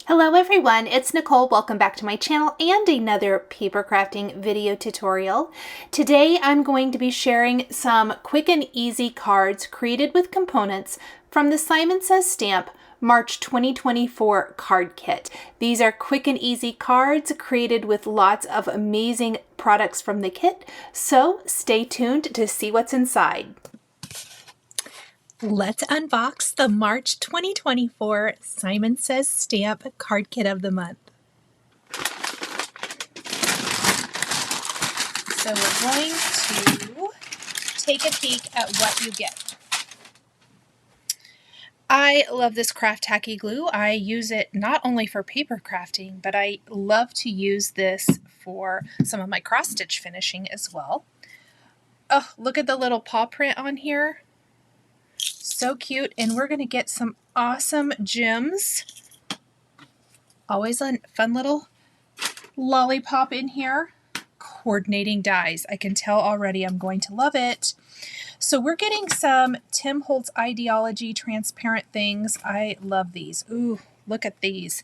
Hello everyone, it's Nicole. Welcome back to my channel and another paper crafting video tutorial. Today I'm going to be sharing some quick and easy cards created with components from the Simon Says Stamp March 2024 card kit. These are quick and easy cards created with lots of amazing products from the kit, so stay tuned to see what's inside. Let's unbox the March 2024 Simon Says Stamp Card Kit of the Month. So we're going to take a peek at what you get. I love this craft tacky glue. I use it not only for paper crafting, but I love to use this for some of my cross stitch finishing as well. Oh, look at the little paw print on here. So cute, and we're going to get some awesome gems. Always a fun little lollipop in here. Coordinating dies. I can tell already I'm going to love it. So we're getting some Tim Holtz Idea-ology transparent things. I love these. Ooh, look at these.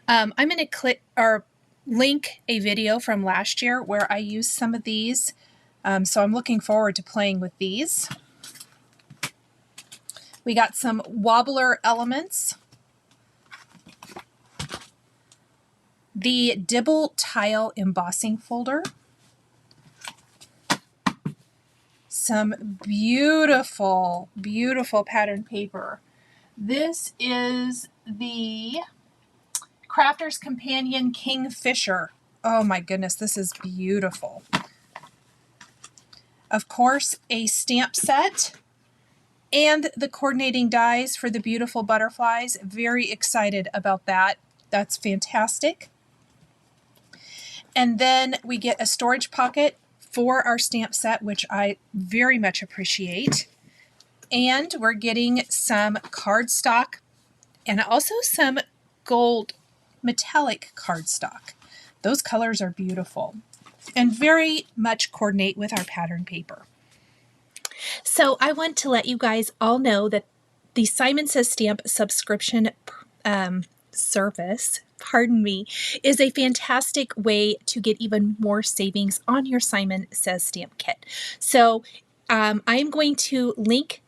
I'm going to click or link a video from last year where I used some of these. So I'm looking forward to playing with these. We got some wobbler elements, the Dibble tile embossing folder, some beautiful, beautiful pattern paper. This is the Crafter's Companion Kingfisher. Oh my goodness, this is beautiful. Of course, a stamp set. And the coordinating dies for the beautiful butterflies. Very excited about that. That's fantastic. And then we get a storage pocket for our stamp set, which I very much appreciate. And we're getting some cardstock and also some gold metallic cardstock. Those colors are beautiful and very much coordinate with our pattern paper. So I want to let you guys all know that the Simon Says Stamp subscription service, is a fantastic way to get even more savings on your Simon Says Stamp kit. So I am going to link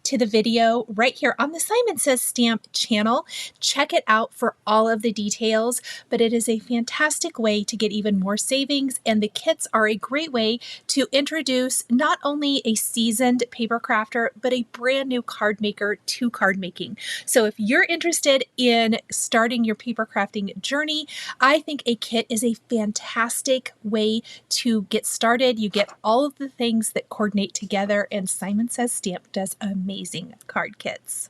to the video right here on the Simon Says Stamp channel. Check it out for all of the details, but it is a fantastic way to get even more savings, and the kits are a great way to introduce not only a seasoned paper crafter, but a brand new card maker to card making. So if you're interested in starting your paper crafting journey, I think a kit is a fantastic way to get started. You get all of the things that coordinate together, and Simon Says Stamp does amazing card kits.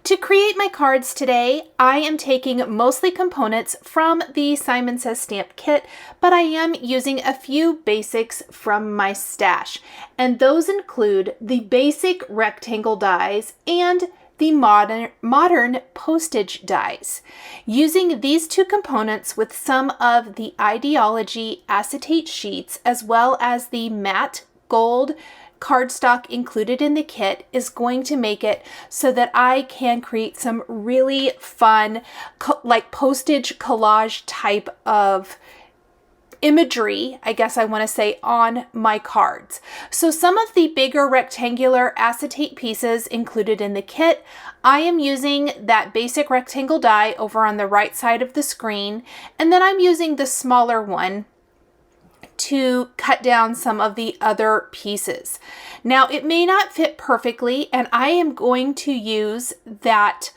To create my cards today, I am taking mostly components from the Simon Says Stamp kit, but I am using a few basics from my stash, and those include the basic rectangle dies and the modern postage dies. Using these two components with some of the Idea-ology acetate sheets as well as the matte gold cardstock included in the kit is going to make it so that I can create some really fun like postage collage type of imagery, I guess I want to say, on my cards. So some of the bigger rectangular acetate pieces included in the kit, I am using that basic rectangle die over on the right side of the screen, and then I'm using the smaller one to cut down some of the other pieces. Now it may not fit perfectly, and I am going to use that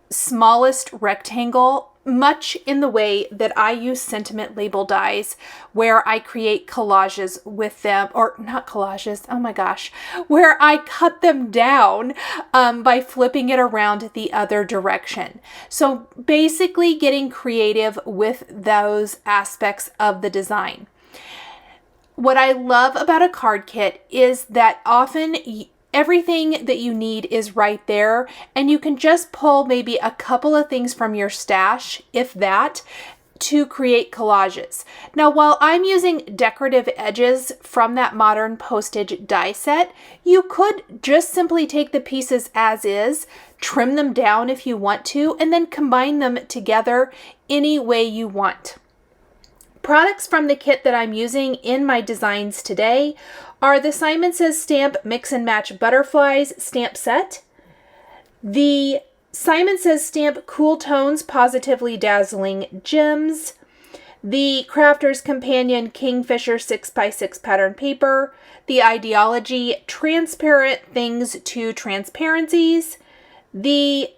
smallest rectangle much in the way that I use sentiment label dies, where I create collages with them, or not collages, oh my gosh, where I cut them down by flipping it around the other direction. So basically getting creative with those aspects of the design. What I love about a card kit is that often everything that you need is right there, and you can just pull maybe a couple of things from your stash, if that, to create collages. Now, while I'm using decorative edges from that Modern Postage die set, you could just simply take the pieces as is, trim them down if you want to, and then combine them together any way you want. Products from the kit that I'm using in my designs today are the Simon Says Stamp Mix and Match Butterflies stamp set, the Simon Says Stamp Cool Tones Positively Dazzling Gems, the Crafter's Companion Kingfisher 6x6 pattern paper, the Idea-ology Transparent Things to Transparencies, the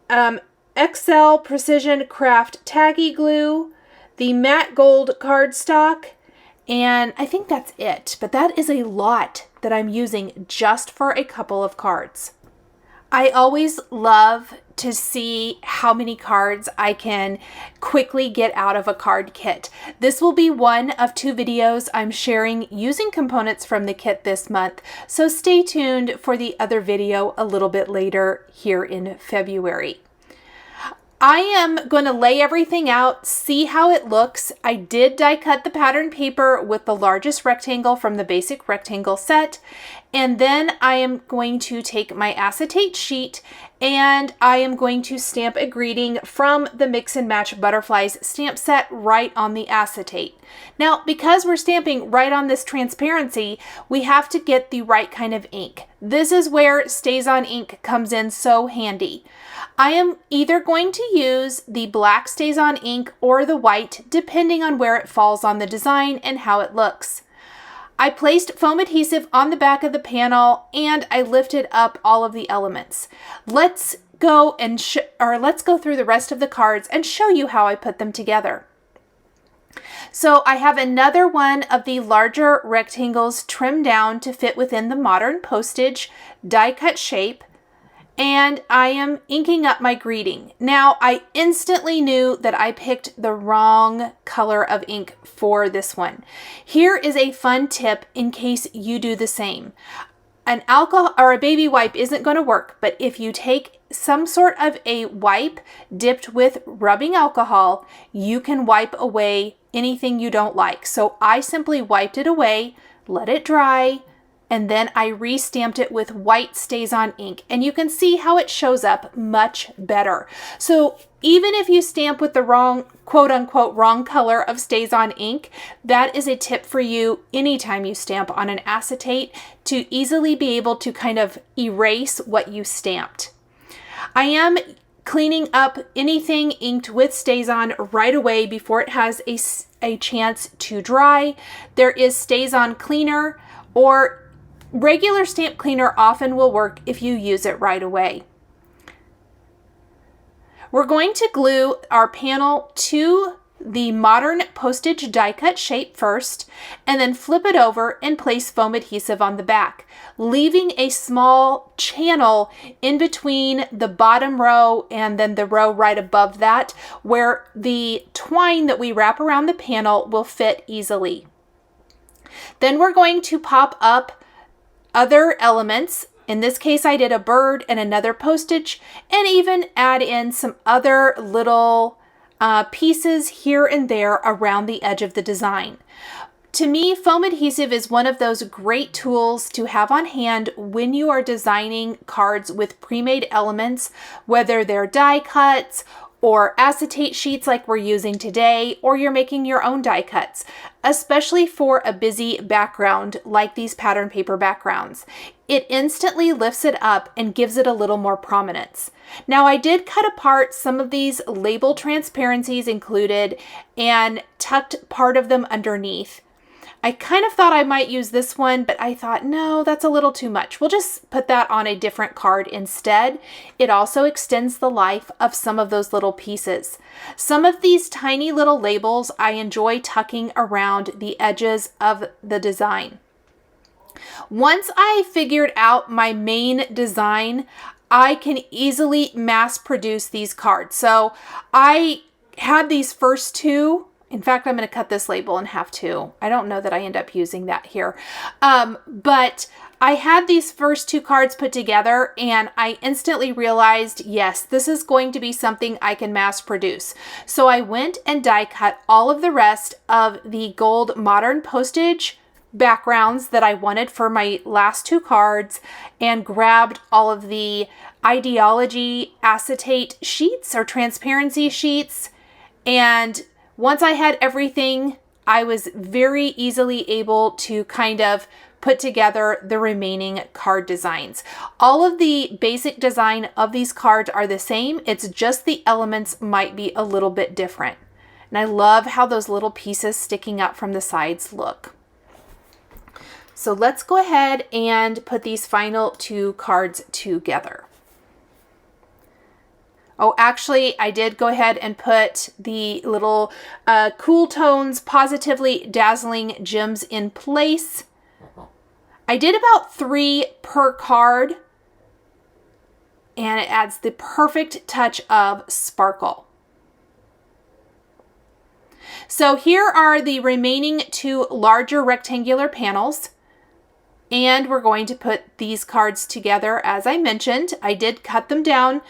XL Precision Craft Tacky Glue, the Matte Gold Cardstock, and I think that's it, but that is a lot that I'm using just for a couple of cards. I always love to see how many cards I can quickly get out of a card kit. This will be one of 2 videos I'm sharing using components from the kit this month, so stay tuned for the other video a little bit later here in February. I am going to lay everything out, see how it looks. I did die cut the pattern paper with the largest rectangle from the basic rectangle set. And then I am going to take my acetate sheet and I am going to stamp a greeting from the Mix and Match Butterflies stamp set right on the acetate. Now, because we're stamping right on this transparency, we have to get the right kind of ink. This is where Stazon ink comes in so handy. I am either going to use the black Stazon ink or the white, depending on where it falls on the design and how it looks. I placed foam adhesive on the back of the panel and I lifted up all of the elements. Let's go through the rest of the cards and show you how I put them together. So I have another one of the larger rectangles trimmed down to fit within the Modern Postage die cut shape. And I am inking up my greeting. Now, I instantly knew that I picked the wrong color of ink for this one. Here is a fun tip in case you do the same. An alcohol or a baby wipe isn't going to work, but if you take some sort of a wipe dipped with rubbing alcohol, you can wipe away anything you don't like. So I simply wiped it away, let it dry, and then I re-stamped it with white Stazon ink, and you can see how it shows up much better. So even if you stamp with the wrong, quote unquote, wrong color of Stazon ink, that is a tip for you anytime you stamp on an acetate to easily be able to kind of erase what you stamped. I am cleaning up anything inked with Stazon right away before it has a chance to dry. There is Stazon cleaner, or regular stamp cleaner often will work if you use it right away. We're going to glue our panel to the Modern Postage die cut shape first, and then flip it over and place foam adhesive on the back, leaving a small channel in between the bottom row and then the row right above that, where the twine that we wrap around the panel will fit easily. Then we're going to pop up other elements. In this case, I did a bird and another postage, and even add in some other little pieces here and there around the edge of the design. To me, foam adhesive is one of those great tools to have on hand when you are designing cards with pre-made elements, whether they're die cuts or acetate sheets like we're using today, or you're making your own die cuts, especially for a busy background like these pattern paper backgrounds. It instantly lifts it up and gives it a little more prominence. Now, I did cut apart some of these label transparencies included and tucked part of them underneath. I kind of thought I might use this one, but I thought, no, that's a little too much. We'll just put that on a different card instead. It also extends the life of some of those little pieces. Some of these tiny little labels I enjoy tucking around the edges of the design. Once I figured out my main design, I can easily mass produce these cards. So I had these first 2. In fact, I'm going to cut this label in half too. I don't know that I end up using that here. But I had these first two cards put together and I instantly realized, yes, this is going to be something I can mass produce. So I went and die cut all of the rest of the gold modern postage backgrounds that I wanted for my last two cards and grabbed all of the Idea-ology acetate sheets or transparency sheets. And once I had everything, I was very easily able to kind of put together the remaining card designs. All of the basic design of these cards are the same. It's just the elements might be a little bit different. And I love how those little pieces sticking up from the sides look. So let's go ahead and put these final two cards together. Oh, actually, I did go ahead and put the little Cool Tones Positively Dazzling gems in place. I did about 3 per card, and it adds the perfect touch of sparkle. So here are the remaining 2 larger rectangular panels. And we're going to put these cards together. As I mentioned, I did cut them down.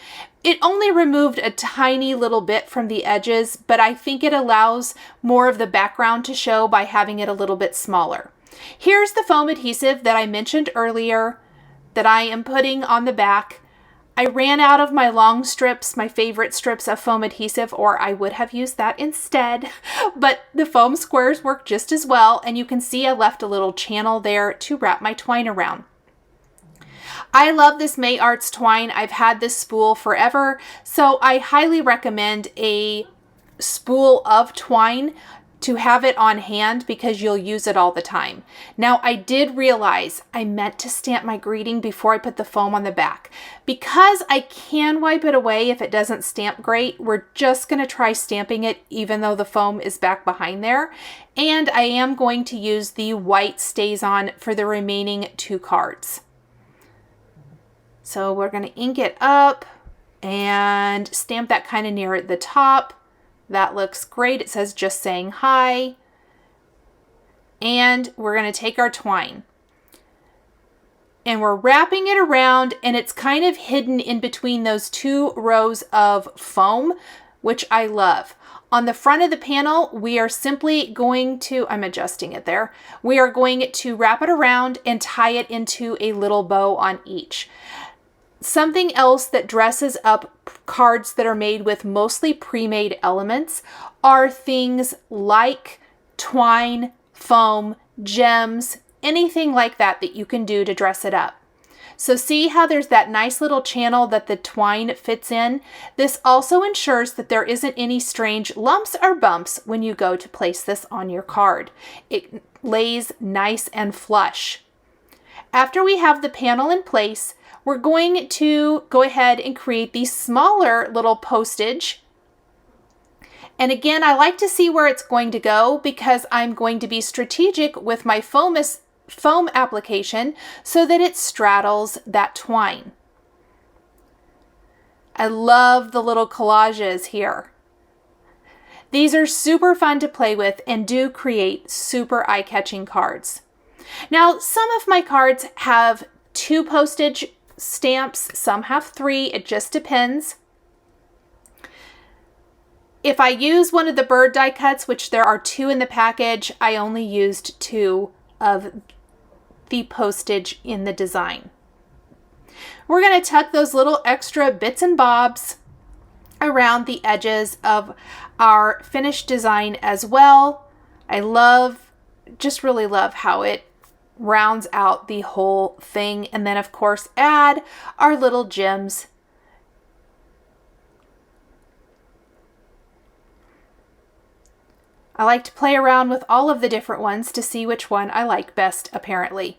It only removed a tiny little bit from the edges, but I think it allows more of the background to show by having it a little bit smaller. Here's the foam adhesive that I mentioned earlier that I am putting on the back. I ran out of my long strips, my favorite strips of foam adhesive, or I would have used that instead, but the foam squares work just as well, and you can see I left a little channel there to wrap my twine around. I love this May Arts twine. I've had this spool forever, so I highly recommend a spool of twine to have it on hand because you'll use it all the time. Now, I did realize I meant to stamp my greeting before I put the foam on the back. Because I can wipe it away if it doesn't stamp great, we're just going to try stamping it even though the foam is back behind there. And I am going to use the white Stazon for the remaining 2 cards. So we're going to ink it up and stamp that kind of near the top. That looks great. It says just saying hi. And we're going to take our twine. And we're wrapping it around, and it's kind of hidden in between those 2 rows of foam, which I love. On the front of the panel, we are simply going to, I'm adjusting it there, we are going to wrap it around and tie it into a little bow on each. Something else that dresses up cards that are made with mostly pre-made elements are things like twine, foam, gems, anything like that that you can do to dress it up. So see how there's that nice little channel that the twine fits in? This also ensures that there isn't any strange lumps or bumps when you go to place this on your card. It lays nice and flush. After we have the panel in place, we're going to go ahead and create these smaller little postage. And again, I like to see where it's going to go because I'm going to be strategic with my foam application so that it straddles that twine. I love the little collages here. These are super fun to play with and do create super eye-catching cards. Now, some of my cards have 2 postage stamps, some have 3, it just depends. If I use one of the bird die cuts, which there are 2 in the package, I only used 2 of the postage in the design. We're going to tuck those little extra bits and bobs around the edges of our finished design as well. I just really love how it rounds out the whole thing. And then of course add our little gems. I like to play around with all of the different ones to see which one I like best, apparently.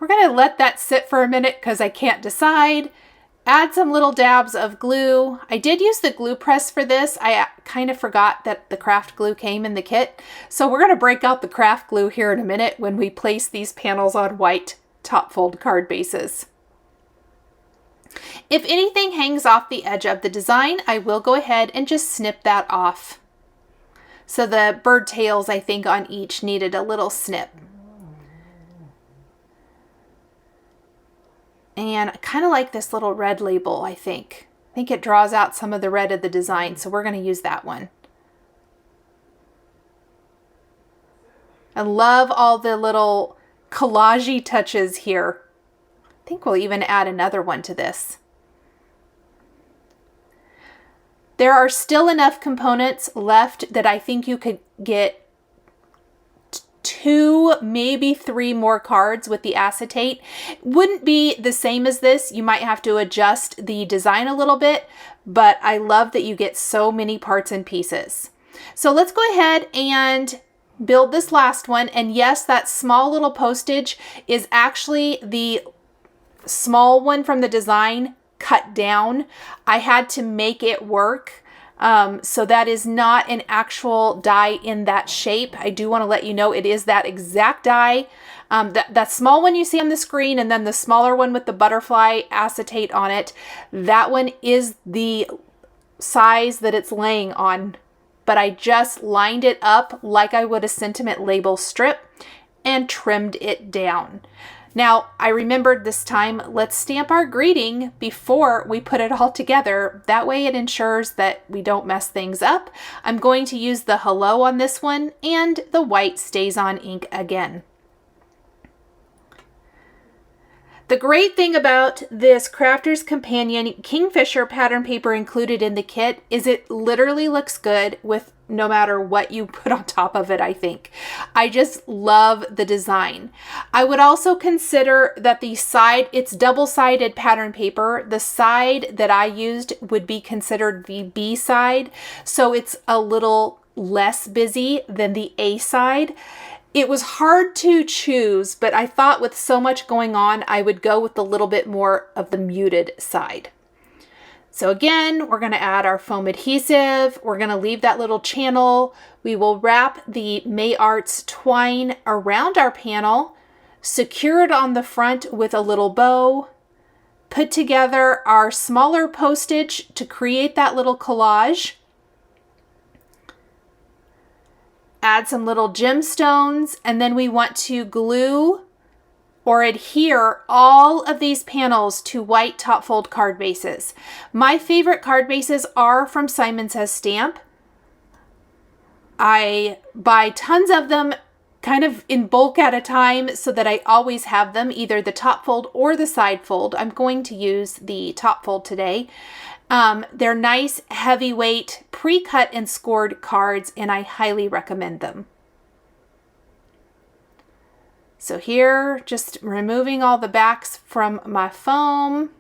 We're going to let that sit for a minute because I can't decide. Add some little dabs of glue. I did use the glue press for this. I kind of forgot that the craft glue came in the kit. So we're going to break out the craft glue here in a minute when we place these panels on white top fold card bases. If anything hangs off the edge of the design, I will go ahead and just snip that off. So the bird tails, I think, on each needed a little snip. And I kind of like this little red label, I think. I think it draws out some of the red of the design, so we're going to use that one. I love all the little collage-y touches here. I think we'll even add another one to this. There are still enough components left that I think you could get 2, maybe 3 more cards with the acetate. Wouldn't be the same as this. You might have to adjust the design a little bit, but I love that you get so many parts and pieces. So let's go ahead and build this last one. And yes, that small little postage is actually the small one from the design cut down. I had to make it work. So that is not an actual die in that shape. I do want to let you know it is that exact die. That small one you see on the screen, and then the smaller one with the butterfly acetate on it, that one is the size that it's laying on. But I just lined it up like I would a sentiment label strip and trimmed it down. Now, I remembered this time, let's stamp our greeting before we put it all together. That way it ensures that we don't mess things up. I'm going to use the hello on this one and the white Stazon ink again. The great thing about this Crafter's Companion Kingfisher pattern paper included in the kit is it literally looks good with no matter what you put on top of it, I think. I just love the design. I would also consider that the side, it's double-sided pattern paper. The side that I used would be considered the B side, so it's a little less busy than the A side. It was hard to choose, but I thought with so much going on, I would go with a little bit more of the muted side. So again, we're going to add our foam adhesive. We're going to leave that little channel. We will wrap the May Arts twine around our panel, secure it on the front with a little bow, put together our smaller postage to create that little collage, add some little gemstones, and then we want to glue or adhere all of these panels to white top fold card bases. My favorite card bases are from Simon Says Stamp. I buy tons of them kind of in bulk at a time so that I always have them, either the top fold or the side fold. I'm going to use the top fold today. They're nice, heavyweight, pre-cut and scored cards, and I highly recommend them. So here, just removing all the backs from my foam.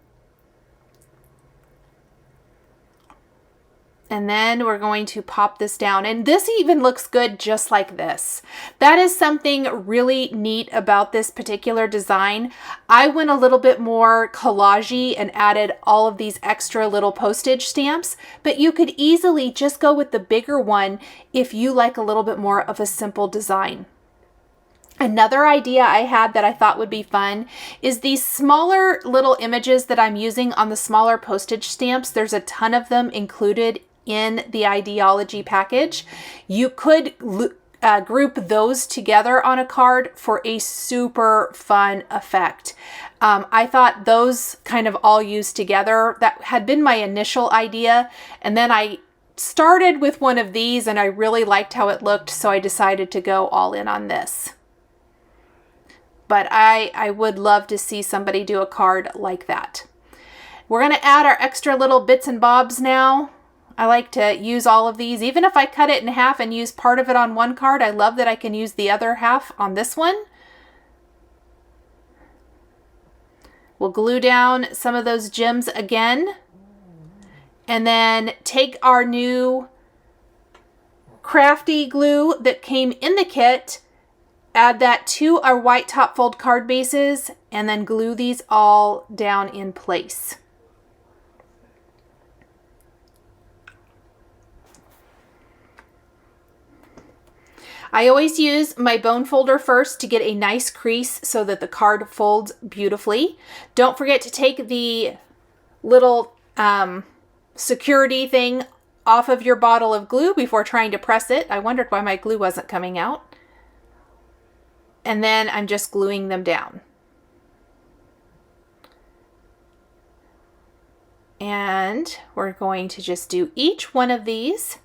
And then we're going to pop this down. And this even looks good just like this. That is something really neat about this particular design. I went a little bit more collage-y and added all of these extra little postage stamps, but you could easily just go with the bigger one if you like a little bit more of a simple design. Another idea I had that I thought would be fun is these smaller little images that I'm using on the smaller postage stamps. There's a ton of them included in the Idea-ology package. You could group those together on a card for a super fun effect. I thought those kind of all used together, that had been my initial idea, and then I started with one of these and I really liked how it looked, so I decided to go all in on this. But I would love to see somebody do a card like that. We're going to add our extra little bits and bobs now. I like to use all of these. Even if I cut it in half and use part of it on one card, I love that I can use the other half on this one. We'll glue down some of those gems again. And then take our new crafty glue that came in the kit, add that to our white top fold card bases, and then glue these all down in place. I always use my bone folder first to get a nice crease so that the card folds beautifully. Don't forget to take the little security thing off of your bottle of glue before trying to press it. I wondered why my glue wasn't coming out. And then I'm just gluing them down. And we're going to just do each one of these.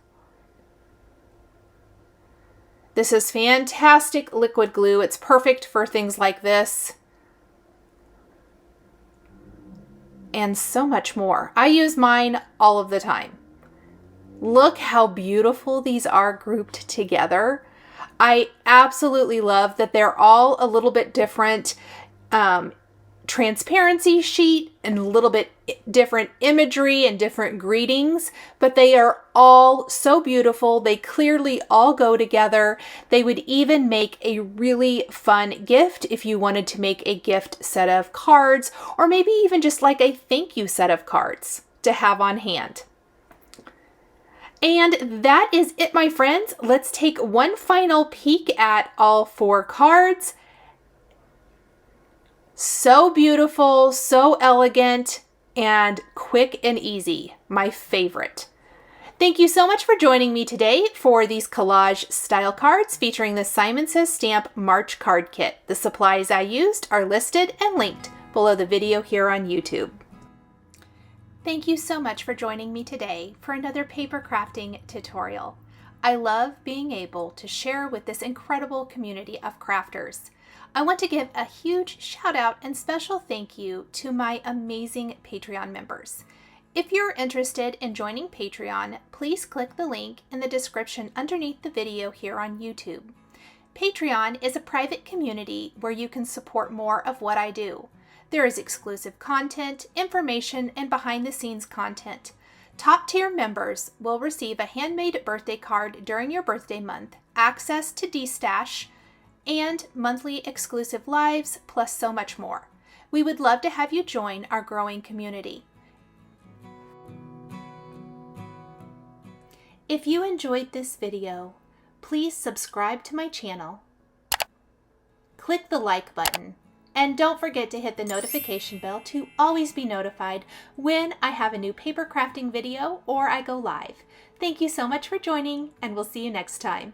This is fantastic liquid glue. It's perfect for things like this. And so much more. I use mine all of the time. Look how beautiful these are grouped together. I absolutely love that they're all a little bit different transparency sheet and a little bit different imagery and different greetings, but they are all so beautiful. They clearly all go together. They would even make a really fun gift if you wanted to make a gift set of cards, or maybe even just like a thank you set of cards to have on hand. And that is it, my friends. Let's take one final peek at all 4 cards. So beautiful, so elegant, and quick and easy. My favorite. Thank you so much for joining me today for these collage style cards featuring the Simon Says Stamp March Card Kit. The supplies I used are listed and linked below the video here on YouTube. Thank you so much for joining me today for another paper crafting tutorial. I love being able to share with this incredible community of crafters. I want to give a huge shout out and special thank you to my amazing Patreon members. If you're interested in joining Patreon, please click the link in the description underneath the video here on YouTube. Patreon is a private community where you can support more of what I do. There is exclusive content, information, and behind-the-scenes content. Top-tier members will receive a handmade birthday card during your birthday month, access to D-Stash, and monthly exclusive lives, plus so much more. We would love to have you join our growing community. If you enjoyed this video, please subscribe to my channel, click the like button, and don't forget to hit the notification bell to always be notified when I have a new paper crafting video or I go live. Thank you so much for joining, and we'll see you next time.